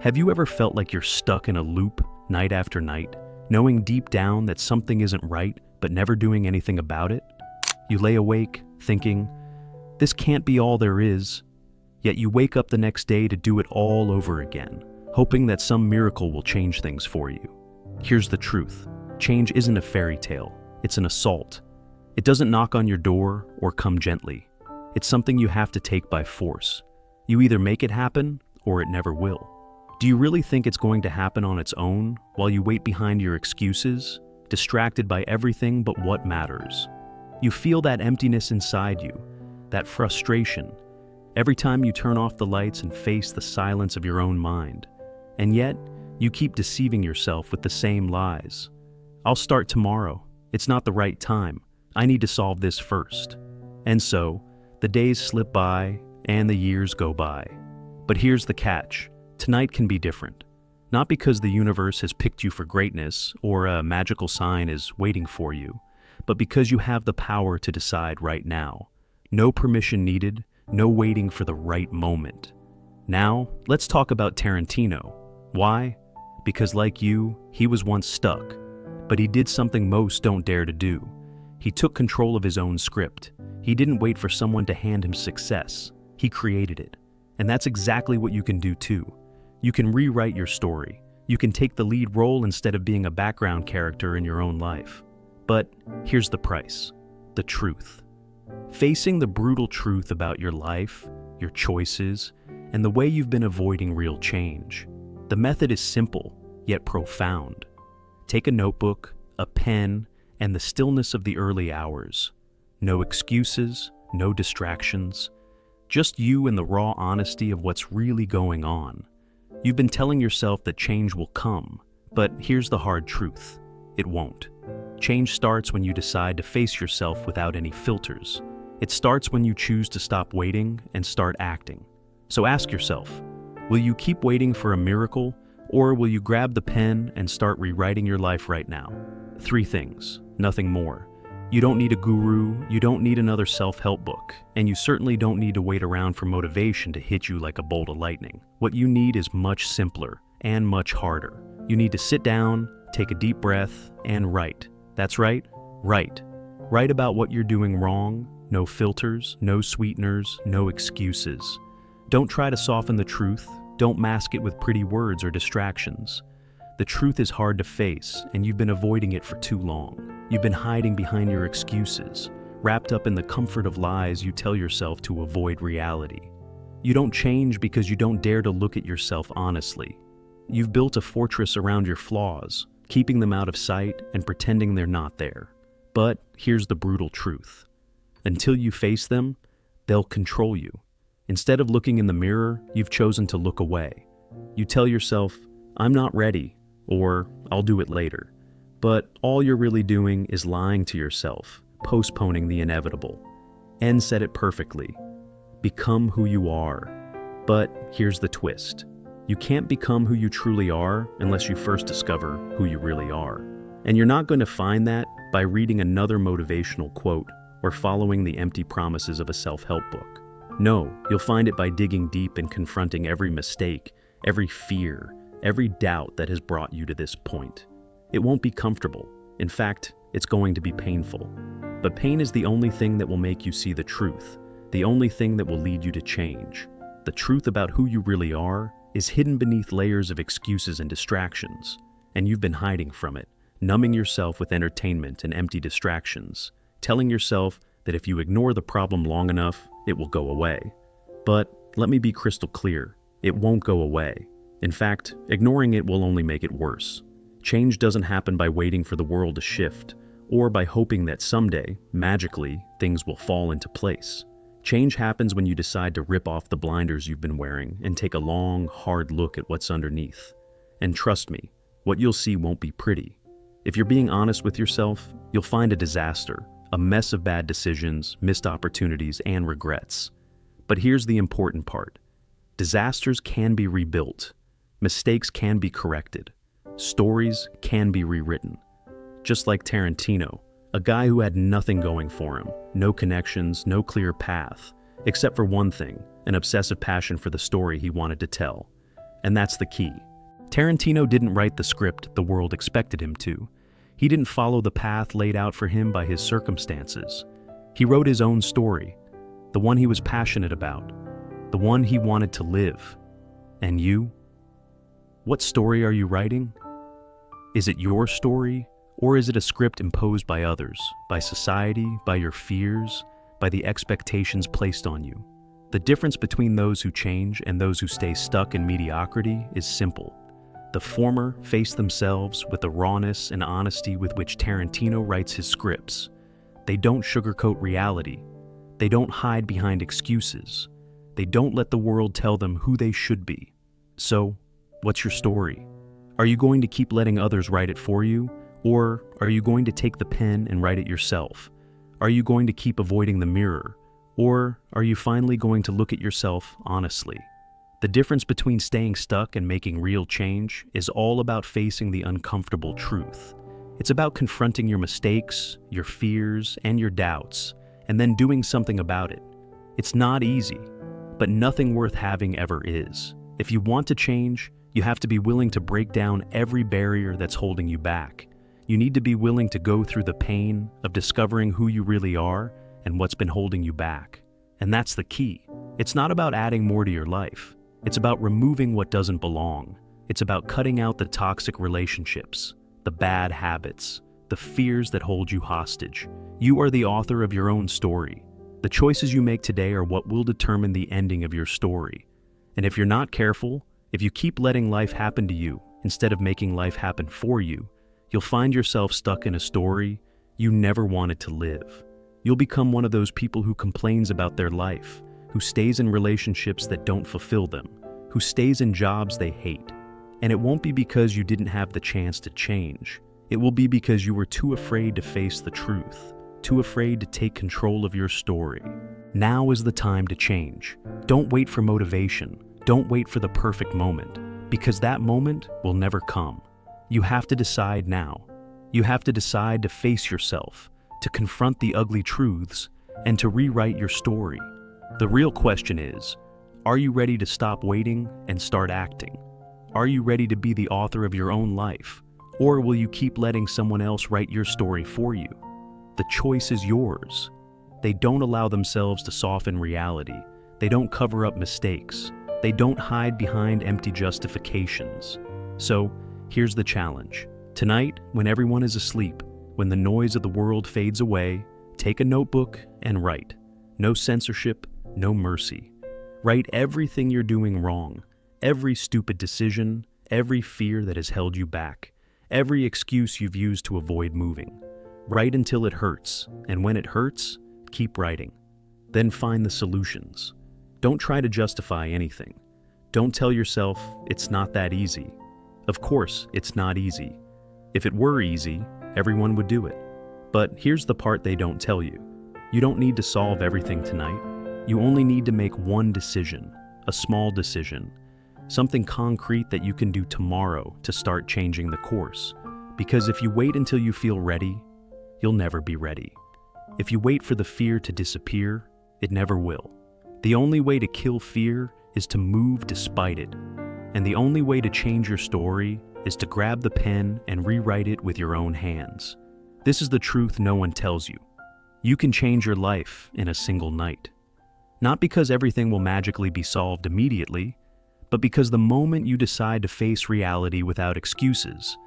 Have you ever felt like you're stuck in a loop night after night, knowing deep down that something isn't right, but never doing anything about it? You lay awake, thinking, this can't be all there is, yet you wake up the next day to do it all over again, hoping that some miracle will change things for you. Here's the truth. Change isn't a fairy tale, it's an assault. It doesn't knock on your door or come gently. It's something you have to take by force. You either make it happen or it never will. Do you really think it's going to happen on its own while you wait behind your excuses, distracted by everything but what matters? You feel that emptiness inside you, that frustration, every time you turn off the lights and face the silence of your own mind. And yet, you keep deceiving yourself with the same lies. I'll start tomorrow. It's not the right time. I need to solve this first. And so, the days slip by and the years go by. But here's the catch. Tonight can be different. Not because the universe has picked you for greatness or a magical sign is waiting for you, but because you have the power to decide right now. No permission needed, no waiting for the right moment. Now, let's talk about Tarantino. Why? Because like you, he was once stuck, but he did something most don't dare to do. He took control of his own script. He didn't wait for someone to hand him success. He created it. And that's exactly what you can do too. You can rewrite your story. You can take the lead role instead of being a background character in your own life. But here's the price: the truth. Facing the brutal truth about your life, your choices, and the way you've been avoiding real change. The method is simple, yet profound. Take a notebook, a pen, and the stillness of the early hours. No excuses, no distractions. Just you and the raw honesty of what's really going on. You've been telling yourself that change will come, but here's the hard truth. It won't. Change starts when you decide to face yourself without any filters. It starts when you choose to stop waiting and start acting. So ask yourself, will you keep waiting for a miracle, or will you grab the pen and start rewriting your life right now? 3 things, nothing more. You don't need a guru, you don't need another self-help book, and you certainly don't need to wait around for motivation to hit you like a bolt of lightning. What you need is much simpler and much harder. You need to sit down, take a deep breath, and write. That's right, write. Write about what you're doing wrong, no filters, no sweeteners, no excuses. Don't try to soften the truth, don't mask it with pretty words or distractions. The truth is hard to face, and you've been avoiding it for too long. You've been hiding behind your excuses, wrapped up in the comfort of lies you tell yourself to avoid reality. You don't change because you don't dare to look at yourself honestly. You've built a fortress around your flaws, keeping them out of sight and pretending they're not there. But here's the brutal truth. Until you face them, they'll control you. Instead of looking in the mirror, you've chosen to look away. You tell yourself, I'm not ready, or I'll do it later. But all you're really doing is lying to yourself, postponing the inevitable. N said it perfectly. Become who you are. But here's the twist. You can't become who you truly are unless you first discover who you really are. And you're not going to find that by reading another motivational quote or following the empty promises of a self-help book. No, you'll find it by digging deep and confronting every mistake, every fear, every doubt that has brought you to this point. It won't be comfortable. In fact, it's going to be painful. But pain is the only thing that will make you see the truth, the only thing that will lead you to change. The truth about who you really are is hidden beneath layers of excuses and distractions, and you've been hiding from it, numbing yourself with entertainment and empty distractions, telling yourself that if you ignore the problem long enough, it will go away. But let me be crystal clear, it won't go away. In fact, ignoring it will only make it worse. Change doesn't happen by waiting for the world to shift, or by hoping that someday, magically, things will fall into place. Change happens when you decide to rip off the blinders you've been wearing and take a long, hard look at what's underneath. And trust me, what you'll see won't be pretty. If you're being honest with yourself, you'll find a disaster, a mess of bad decisions, missed opportunities, and regrets. But here's the important part. Disasters can be rebuilt. Mistakes can be corrected. Stories can be rewritten. Just like Tarantino, a guy who had nothing going for him, no connections, no clear path, except for one thing, an obsessive passion for the story he wanted to tell. And that's the key. Tarantino didn't write the script the world expected him to. He didn't follow the path laid out for him by his circumstances. He wrote his own story, the one he was passionate about, the one he wanted to live. And you? What story are you writing? Is it your story, or is it a script imposed by others, by society, by your fears, by the expectations placed on you? The difference between those who change and those who stay stuck in mediocrity is simple. The former face themselves with the rawness and honesty with which Tarantino writes his scripts. They don't sugarcoat reality. They don't hide behind excuses. They don't let the world tell them who they should be. So, what's your story? Are you going to keep letting others write it for you, or are you going to take the pen and write it yourself? Are you going to keep avoiding the mirror, or are you finally going to look at yourself honestly? The difference between staying stuck and making real change is all about facing the uncomfortable truth. It's about confronting your mistakes, your fears, and your doubts, and then doing something about it. It's not easy, but nothing worth having ever is. If you want to change, you have to be willing to break down every barrier that's holding you back. You need to be willing to go through the pain of discovering who you really are and what's been holding you back. And that's the key. It's not about adding more to your life. It's about removing what doesn't belong. It's about cutting out the toxic relationships, the bad habits, the fears that hold you hostage. You are the author of your own story. The choices you make today are what will determine the ending of your story. And if you're not careful, if you keep letting life happen to you instead of making life happen for you, you'll find yourself stuck in a story you never wanted to live. You'll become one of those people who complains about their life, who stays in relationships that don't fulfill them, who stays in jobs they hate. And it won't be because you didn't have the chance to change. It will be because you were too afraid to face the truth, too afraid to take control of your story. Now is the time to change. Don't wait for motivation. Don't wait for the perfect moment, because that moment will never come. You have to decide now. You have to decide to face yourself, to confront the ugly truths, and to rewrite your story. The real question is, are you ready to stop waiting and start acting? Are you ready to be the author of your own life? Or will you keep letting someone else write your story for you? The choice is yours. They don't allow themselves to soften reality. They don't cover up mistakes. They don't hide behind empty justifications. So, here's the challenge. Tonight, when everyone is asleep, when the noise of the world fades away, take a notebook and write. No censorship, no mercy. Write everything you're doing wrong, every stupid decision, every fear that has held you back, every excuse you've used to avoid moving. Write until it hurts, and when it hurts, keep writing. Then find the solutions. Don't try to justify anything. Don't tell yourself it's not that easy. Of course, it's not easy. If it were easy, everyone would do it. But here's the part they don't tell you. You don't need to solve everything tonight. You only need to make one decision, a small decision, something concrete that you can do tomorrow to start changing the course. Because if you wait until you feel ready, you'll never be ready. If you wait for the fear to disappear, it never will. The only way to kill fear is to move despite it. And the only way to change your story is to grab the pen and rewrite it with your own hands. This is the truth no one tells you. You can change your life in a single night. Not because everything will magically be solved immediately, but because the moment you decide to face reality without excuses,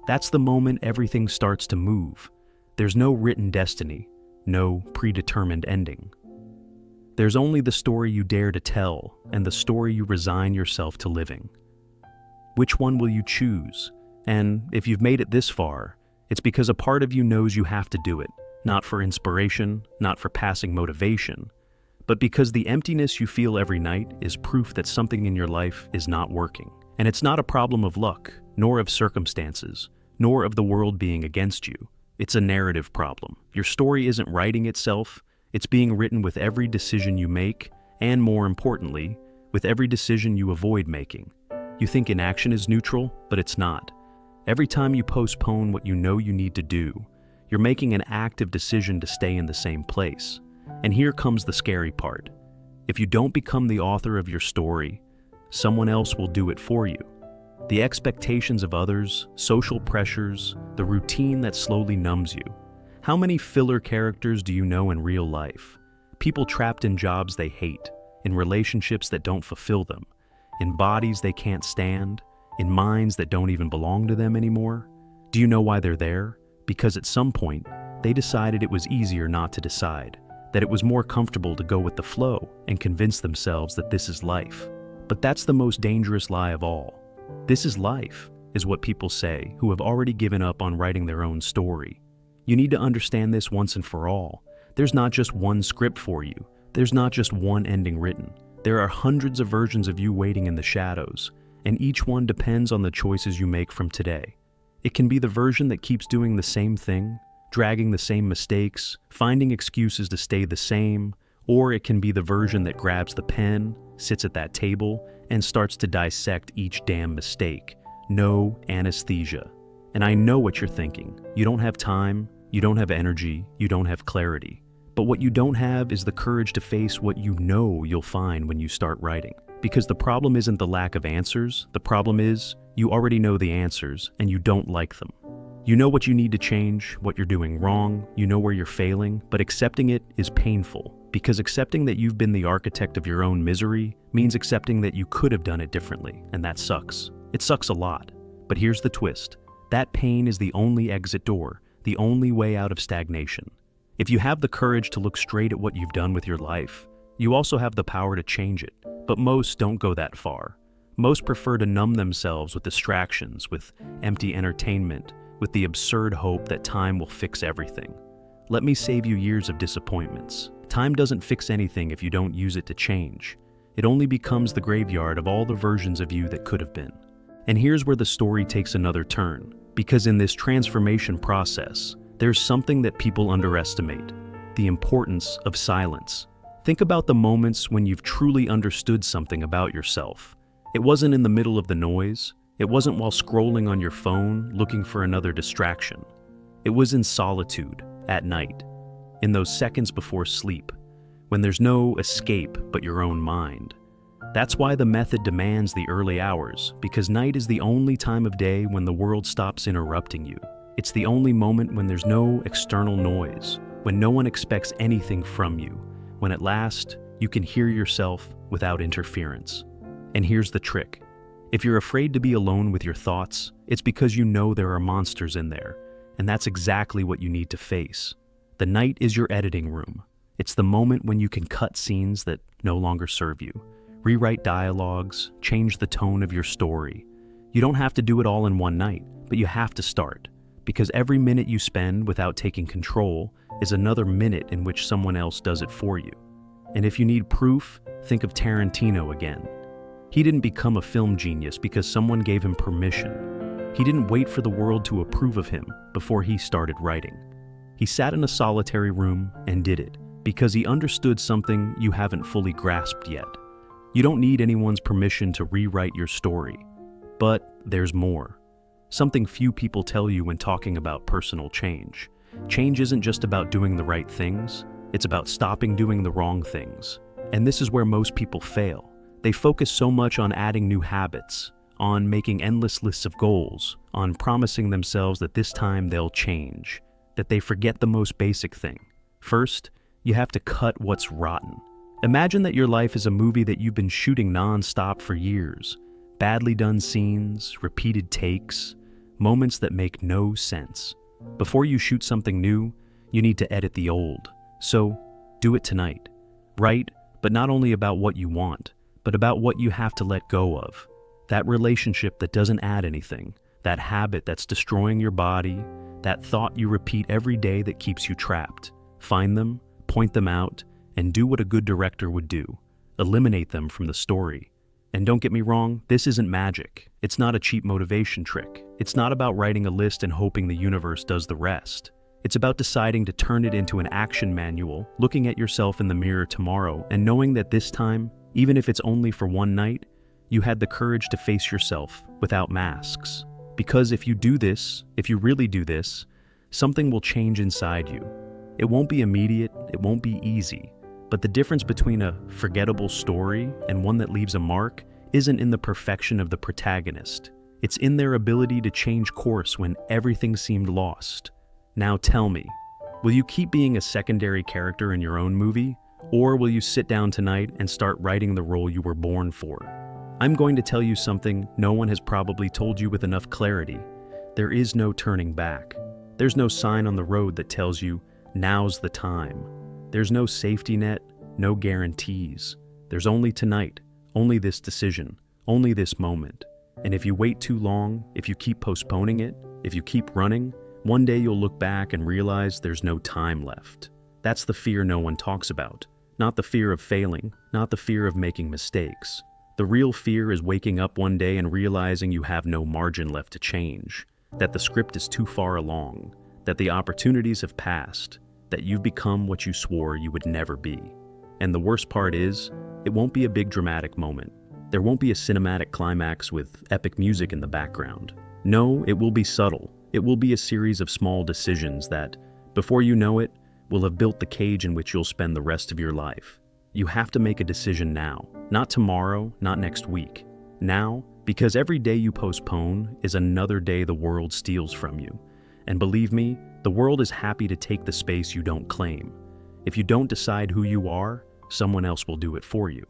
that's the moment everything starts to move. There's no written destiny, no predetermined ending. There's only the story you dare to tell and the story you resign yourself to living. Which one will you choose? And if you've made it this far, it's because a part of you knows you have to do it, not for inspiration, not for passing motivation, but because the emptiness you feel every night is proof that something in your life is not working. And it's not a problem of luck, nor of circumstances, nor of the world being against you. It's a narrative problem. Your story isn't writing itself, it's being written with every decision you make, and more importantly, with every decision you avoid making. You think inaction is neutral, but it's not. Every time you postpone what you know you need to do, you're making an active decision to stay in the same place. And here comes the scary part. If you don't become the author of your story, someone else will do it for you. The expectations of others, social pressures, the routine that slowly numbs you. How many filler characters do you know in real life? People trapped in jobs they hate, in relationships that don't fulfill them, in bodies they can't stand, in minds that don't even belong to them anymore. Do you know why they're there? Because at some point, they decided it was easier not to decide, that it was more comfortable to go with the flow and convince themselves that this is life. But that's the most dangerous lie of all. This is life, is what people say who have already given up on writing their own story. You need to understand this once and for all. There's not just one script for you. There's not just one ending written. There are hundreds of versions of you waiting in the shadows, and each one depends on the choices you make from today. It can be the version that keeps doing the same thing, dragging the same mistakes, finding excuses to stay the same, or it can be the version that grabs the pen, sits at that table, and starts to dissect each damn mistake. No anesthesia. And I know what you're thinking. You don't have time, you don't have energy, you don't have clarity. But what you don't have is the courage to face what you know you'll find when you start writing. Because the problem isn't the lack of answers, the problem is you already know the answers and you don't like them. You know what you need to change, what you're doing wrong, you know where you're failing, but accepting it is painful. Because accepting that you've been the architect of your own misery means accepting that you could have done it differently, and that sucks. It sucks a lot. But here's the twist. That pain is the only exit door, the only way out of stagnation. If you have the courage to look straight at what you've done with your life, you also have the power to change it. But most don't go that far. Most prefer to numb themselves with distractions, with empty entertainment, with the absurd hope that time will fix everything. Let me save you years of disappointments. Time doesn't fix anything if you don't use it to change. It only becomes the graveyard of all the versions of you that could have been. And here's where the story takes another turn. Because in this transformation process, there's something that people underestimate: the importance of silence. Think about the moments when you've truly understood something about yourself. It wasn't in the middle of the noise. It wasn't while scrolling on your phone, looking for another distraction. It was in solitude, at night, in those seconds before sleep, when there's no escape but your own mind. That's why the method demands the early hours, because night is the only time of day when the world stops interrupting you. It's the only moment when there's no external noise, when no one expects anything from you, when at last you can hear yourself without interference. And here's the trick. If you're afraid to be alone with your thoughts, it's because you know there are monsters in there, and that's exactly what you need to face. The night is your editing room. It's the moment when you can cut scenes that no longer serve you, rewrite dialogues, change the tone of your story. You don't have to do it all in one night, but you have to start, because every minute you spend without taking control is another minute in which someone else does it for you. And if you need proof, think of Tarantino again. He didn't become a film genius because someone gave him permission. He didn't wait for the world to approve of him before he started writing. He sat in a solitary room and did it because he understood something you haven't fully grasped yet. You don't need anyone's permission to rewrite your story. But there's more. Something few people tell you when talking about personal change. Change isn't just about doing the right things, it's about stopping doing the wrong things. And this is where most people fail. They focus so much on adding new habits, on making endless lists of goals, on promising themselves that this time they'll change, that they forget the most basic thing. First, you have to cut what's rotten. Imagine that your life is a movie that you've been shooting non-stop for years. Badly done scenes, repeated takes, moments that make no sense. Before you shoot something new, you need to edit the old. So, do it tonight. Write, but not only about what you want, but about what you have to let go of. That relationship that doesn't add anything, that habit that's destroying your body, that thought you repeat every day that keeps you trapped. Find them, point them out, and do what a good director would do. Eliminate them from the story. And don't get me wrong, this isn't magic. It's not a cheap motivation trick. It's not about writing a list and hoping the universe does the rest. It's about deciding to turn it into an action manual, looking at yourself in the mirror tomorrow, and knowing that this time, even if it's only for one night, you had the courage to face yourself without masks. Because if you do this, if you really do this, something will change inside you. It won't be immediate, it won't be easy, but the difference between a forgettable story and one that leaves a mark isn't in the perfection of the protagonist. It's in their ability to change course when everything seemed lost. Now tell me, will you keep being a secondary character in your own movie, or will you sit down tonight and start writing the role you were born for? I'm going to tell you something no one has probably told you with enough clarity. There is no turning back. There's no sign on the road that tells you, now's the time. There's no safety net, no guarantees. There's only tonight, only this decision, only this moment. And if you wait too long, if you keep postponing it, if you keep running, one day you'll look back and realize there's no time left. That's the fear no one talks about. Not the fear of failing, not the fear of making mistakes. The real fear is waking up one day and realizing you have no margin left to change, that the script is too far along, that the opportunities have passed, that you've become what you swore you would never be. And the worst part is, it won't be a big dramatic moment. There won't be a cinematic climax with epic music in the background. No, it will be subtle. It will be a series of small decisions that, before you know it, will have built the cage in which you'll spend the rest of your life. You have to make a decision now, not tomorrow, not next week. Now, because every day you postpone is another day the world steals from you. And believe me, the world is happy to take the space you don't claim. If you don't decide who you are, someone else will do it for you.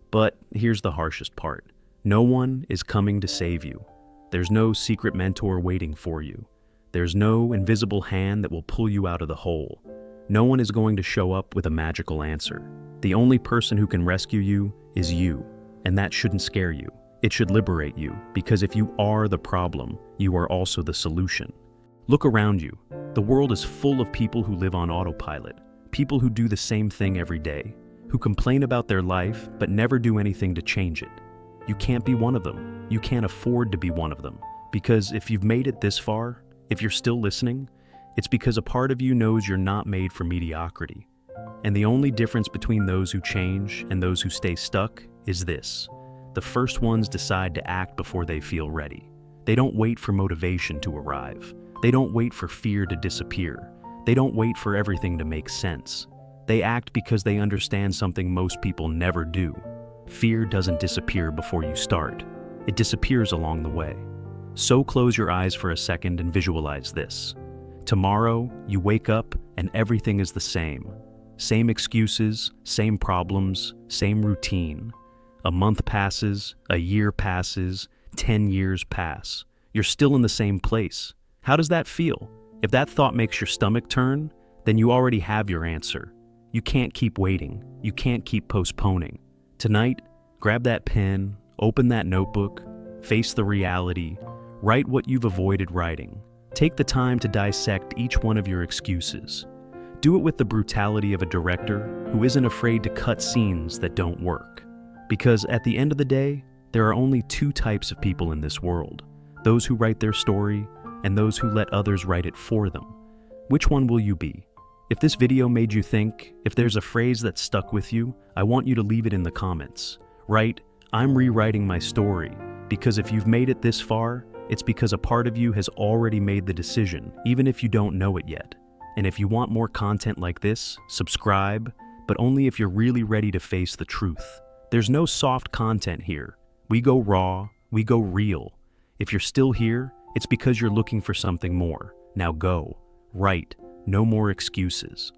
But here's the harshest part. No one is coming to save you. There's no secret mentor waiting for you. There's no invisible hand that will pull you out of the hole. No one is going to show up with a magical answer. The only person who can rescue you is you, and that shouldn't scare you. It should liberate you, because if you are the problem, you are also the solution. Look around you. The world is full of people who live on autopilot, people who do the same thing every day, who complain about their life but never do anything to change it. You can't be one of them. You can't afford to be one of them, because if you've made it this far, if you're still listening, it's because a part of you knows you're not made for mediocrity. And the only difference between those who change and those who stay stuck is this. The first ones decide to act before they feel ready. They don't wait for motivation to arrive. They don't wait for fear to disappear. They don't wait for everything to make sense. They act because they understand something most people never do. Fear doesn't disappear before you start. It disappears along the way. So close your eyes for a second and visualize this. Tomorrow, you wake up and everything is the same. Same excuses, same problems, same routine. A month passes, a year passes, 10 years pass. You're still in the same place. How does that feel? If that thought makes your stomach turn, then you already have your answer. You can't keep waiting. You can't keep postponing. Tonight, grab that pen, open that notebook, face the reality, write what you've avoided writing. Take the time to dissect each one of your excuses. Do it with the brutality of a director who isn't afraid to cut scenes that don't work. Because at the end of the day, there are only two types of people in this world. Those who write their story and those who let others write it for them. Which one will you be? If this video made you think, if there's a phrase that stuck with you, I want you to leave it in the comments. Write, I'm rewriting my story, because if you've made it this far, it's because a part of you has already made the decision, even if you don't know it yet. And if you want more content like this, subscribe, but only if you're really ready to face the truth. There's no soft content here. We go raw, we go real. If you're still here, it's because you're looking for something more. Now go, write, no more excuses.